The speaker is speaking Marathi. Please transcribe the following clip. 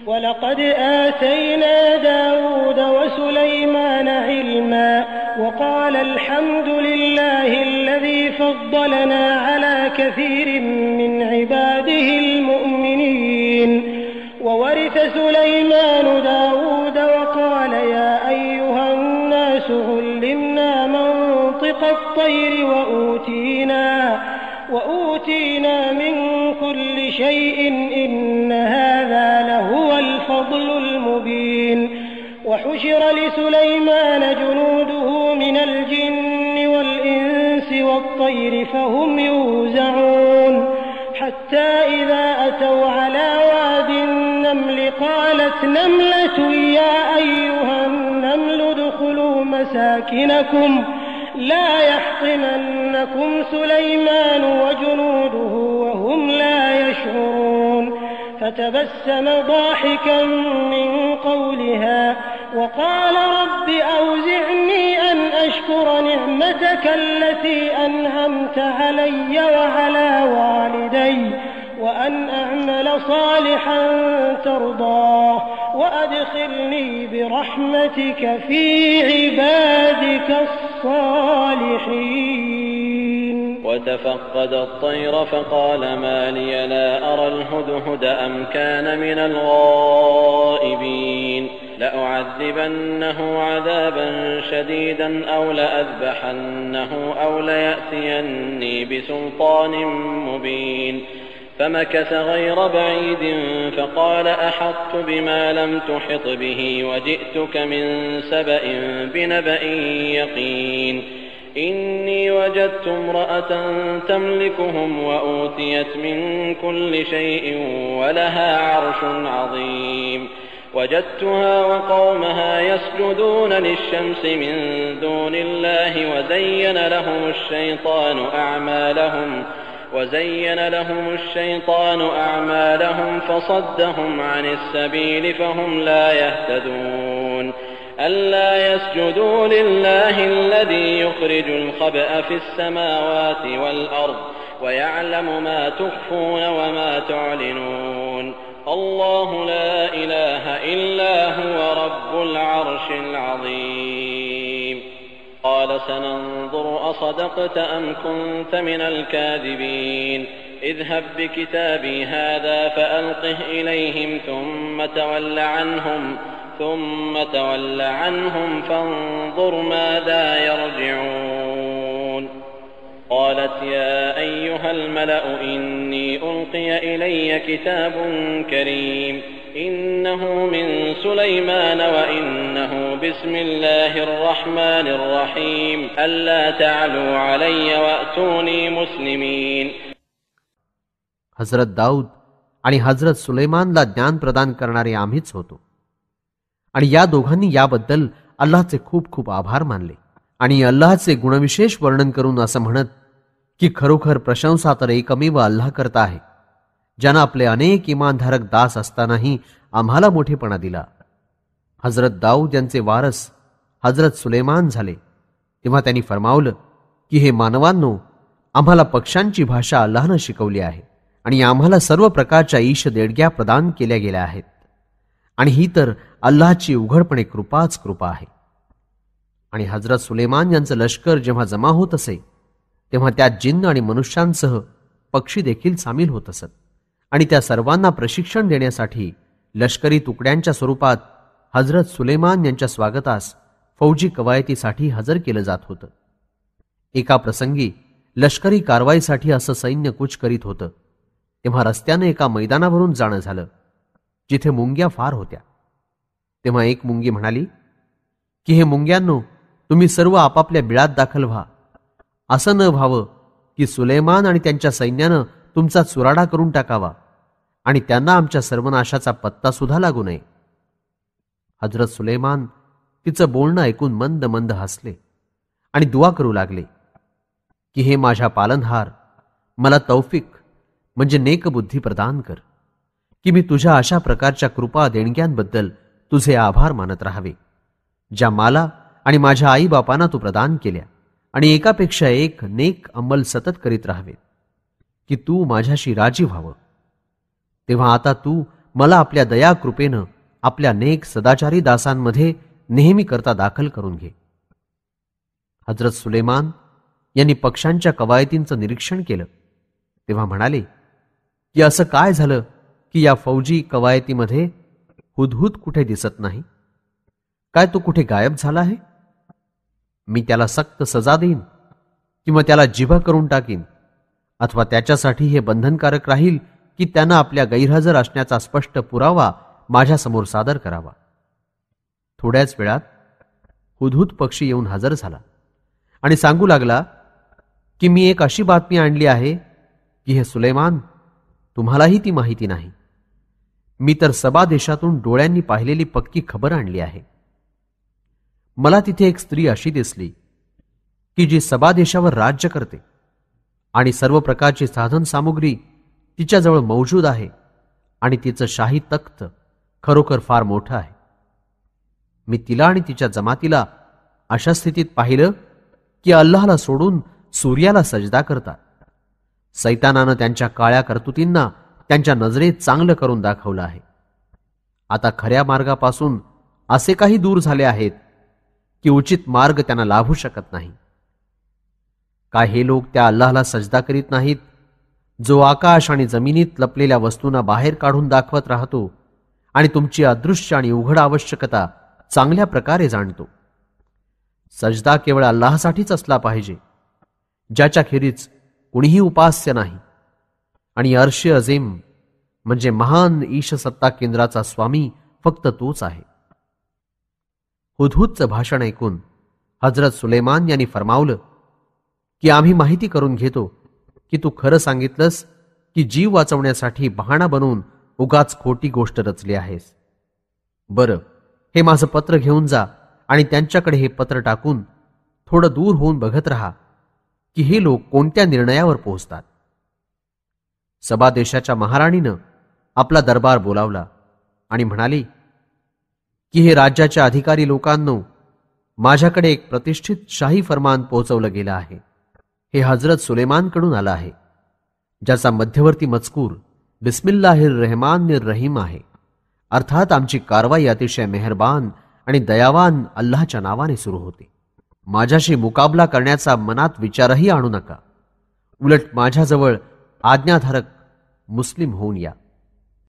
وَلَقَدْ آتَيْنَا دَاوُودَ وَسُلَيْمَانَ عِلْمًا وَقَالَ الْحَمْدُ لِلَّهِ الَّذِي فَضَّلَنَا عَلَى كَثِيرٍ مِّنْ عِبَادِهِ الْمُؤْمِنِينَ وَوَرِثَ سُلَيْمَانُ دَاوُودَ وَقَالَ يَا أَيُّهَا النَّاسُ عُلِّمْنَا مَنطِقَ الطَّيْرِ وَأُوتِينَا مِن كُلِّ شَيْءٍ إِنَّ هَٰذَا لَهُوَ الْفَضْلُ الْمُبِينُ وَحُشِرَ لِسُلَيْمَانَ جُنُودُهُ مِنَ الْجِنِّ وَالْإِنسِ وَالطَّيْرِ فَهُمْ يُوزَعُونَ حَتَّىٰ إِذَا أَتَوْا عَلَىٰ وَادِ النَّمْلِ قَالَتْ نَمْلَةٌ يَا أَيُّهَا النَّمْلُ ادْخُلُوا مَسَاكِنَكُمْ لَا يَحْطِمَنَّكُمْ سُلَيْمَانُ وَجُنُودُهُ وَهُمْ لَا يَشْعُرُونَ فَتَبَسَّمَ ضَاحِكًا مِّن قَوْلِهَا وَقَالَ رَبِّ أَوْزِعْنِي أَنْ أَشْكُرَ نِعْمَتَكَ الَّتِي أَنْعَمْتَ عَلَيَّ وَعَلَىٰ وَالِدَيَّ وَأَنْ أَعْمَلَ صَالِحًا تَرْضَاهُ وَأَدْخِلْنِي بِرَحْمَتِكَ فِي عِبَادِكَ الصَّالِحِينَ وتفقد الطير فقال ما لي لا أرى الهدهد أم كان من الغائبين لأعذبنه عذابا شديدا أو لأذبحنه أو ليأتيني بسلطان مبين فمكث غير بعيد فقال أحطت بما لم تحط به وجئتك من سبأ بنبأ يقين إني وجدت امرأة تملكهم وأوتيت من كل شيء ولها عرش عظيم وجدتها وقومها يسجدون للشمس من دون الله وزين لهم الشيطان أعمالهم فصدهم عن السبيل فهم لا يهتدون ألا يسجدوا لله الذي يخرج الخبأ في السماوات والأرض ويعلم ما تخفون وما تعلنون الله لا إله إلا هو رب العرش العظيم قال سننظر أصدقت أم كنت من الكاذبين اذهب بكتابي هذا فألقه إليهم ثم تول عنهم فانظر ماذا يرجعون قالت يا أيها الملأ إني ألقي إلي كتاب كريم إنه من سليمان وإنه بسم الله الرحمن الرحيم ألا تعلوا علي وأتوني مسلمين. हजरत दाऊद आणि हजरत सुलेमानला ज्ञान प्रदान करणारे आम्हीच होतो आणि या दोघांनी याबद्दल अल्लाहचे खूप खूप आभार मानले आणि अल्लाहचे गुणविशेष वर्णन करून असं म्हणत की खरोखर प्रशंसा तर एकमेव अल्लाह करता आहे ज्यानं आपले अनेक इमानधारक दास असतानाही आम्हाला मोठेपणा दिला. हजरत दाऊद यांचे वारस हजरत सुलेमान झाले तेव्हा त्यांनी फरमावलं की हे मानवांनो, आम्हाला पक्ष्यांची भाषा अल्लाहनं शिकवली आहे आणि आम्हाला सर्व प्रकारच्या ईश देणग्या प्रदान केल्या गेल्या आहेत आणि ही तर अल्लाहची उघडपणे कृपाच कृपा आहे. आणि हजरत सुलेमान यांचं लष्कर जेव्हा जमा होत असे तेव्हा त्यात जिन्न आणि मनुष्यांसह पक्षी देखील सामील होत असत आणि त्या सर्वांना प्रशिक्षण देण्यासाठी लष्करी तुकड्यांच्या स्वरूपात हजरत सुलेमान यांच्या स्वागतास फौजी कवायतीसाठी हजर केलं जात होतं. एका प्रसंगी लष्करी कारवाईसाठी असं सैन्य कूच करीत होतं तेव्हा रस्त्याने एका मैदानावरून जाणं झालं जिथे मुंग्या फार होत्या. तेव्हा एक मुंगी म्हणाली की हे मुंग्यांनो, तुम्ही सर्व आपापल्या बिळात दाखल व्हा. असं न व्हावं की सुलेमान आणि त्यांच्या सैन्यानं तुमचा चुराडा करून टाकावा आणि त्यांना आमच्या सर्वनाशाचा पत्ता सुद्धा लागू नये. हजरत सुलेमान तिचं बोलणं ऐकून मंद मंद हसले आणि दुआ करू लागले की हे माझ्या पालनहार, मला तौफिक म्हणजे नेकबुद्धी प्रदान कर की मी तुझ्या अशा प्रकारच्या कृपा देणग्यांबद्दल तुझे आभार मानत राहावे ज्या मला आणि माझ्या आईबापांना तू प्रदान केल्या आणि एकापेक्षा एक नेक अंमल सतत करीत राहावे की तू माझ्याशी राजी व्हावं. तेव्हा आता तू मला आपल्या दयाकृपेनं आपल्या नेक सदाचारी दासांमध्ये नेहमी करता दाखल करून घे. हजरत सुलेमान यांनी पक्ष्यांच्या कवायतींचं निरीक्षण केलं तेव्हा म्हणाले की असं काय झालं की या फौजी कवायतीमध्ये हुदहुद कुठे दिसत नाही? काय तो कुठे गायब झाला आहे? मी त्याला सक्त सजा देईन किंवा त्याला जिभा करून टाकीन, अथवा त्याच्यासाठी हे बंधनकारक राहील की त्यानं आपल्या गैरहजर असण्याचा स्पष्ट पुरावा माझ्यासमोर सादर करावा. थोड्याच वेळात हुदहुद पक्षी येऊन हजर झाला आणि सांगू लागला की मी एक अशी बातमी आणली आहे की हे सुलेमान, तुम्हालाही ती माहिती नाही. मी तर सबा देशातून डोळ्यांनी पाहिलेली पक्की खबर आणली आहे. मला तिथे एक स्त्री अशी दिसली की जी सबा देशावर राज्य करते आणि सर्व प्रकारची साधन सामुग्री तिच्याजवळ मौजूद आहे आणि तिचं शाही तख्त खरोखर फार मोठं आहे. मी तिला आणि तिच्या जमातीला अशा स्थितीत पाहिलं की अल्लाहला सोडून सूर्याला सजदा करतात. सैतानानं त्यांच्या काळ्या कर्तुतींना त्यांच्या नजरेत चांगलं करून दाखवलं आहे. आता खऱ्या मार्गापासून असे काही दूर झाले आहेत की उचित मार्ग त्यांना लाभू शकत नाही. काय हे लोक त्या अल्लाहला सजदा करीत नाहीत जो आकाश आणि जमिनीत लपलेल्या वस्तूंना बाहेर काढून दाखवत राहतो आणि तुमची अदृश्य आणि उघड आवश्यकता चांगल्या प्रकारे जाणतो? सजदा केवळ अल्लाहसाठीच असला पाहिजे, ज्याच्या खेरीज कुणीही उपास्य नाही, आणि अर्श अजीम म्हणजे महान ईश सत्ता केंद्राचा स्वामी फक्त तोच आहे. हुदहुदचं भाषण ऐकून हजरत सुलेमान यांनी फरमावलं की आम्ही माहिती करून घेतो की तू खरं सांगितलंस की जीव वाचवण्यासाठी बहाणा बनवून उगाच खोटी गोष्ट रचली आहेस. बरं, हे माझं पत्र घेऊन जा आणि त्यांच्याकडे हे पत्र टाकून थोडं दूर होऊन बघत राहा की हे लोक कोणत्या निर्णयावर पोहोचतात. सबा देशाच्या महाराणीनं आपला दरबार बोलावला आणि म्हणाली की हे राज्याच्या अधिकारी लोकांनो, माझ्याकडे एक प्रतिष्ठित शाही फरमान पोहोचवलं गेलं आहे. हे हजरत सुलेमानकडून आलं आहे, ज्याचा मध्यवर्ती मजकूर बिस्मिल्लाहिर रहमानिर रहीम आहे. अर्थात आमची कारवाई अतिशय मेहरबान आणि दयावान अल्लाहच्या नावाने सुरू होते. माझ्याशी मुकाबला करण्याचा मनात विचारही आणू नका. उलट माझ्याजवळ आज्ञाधारक मुस्लिम होऊन या.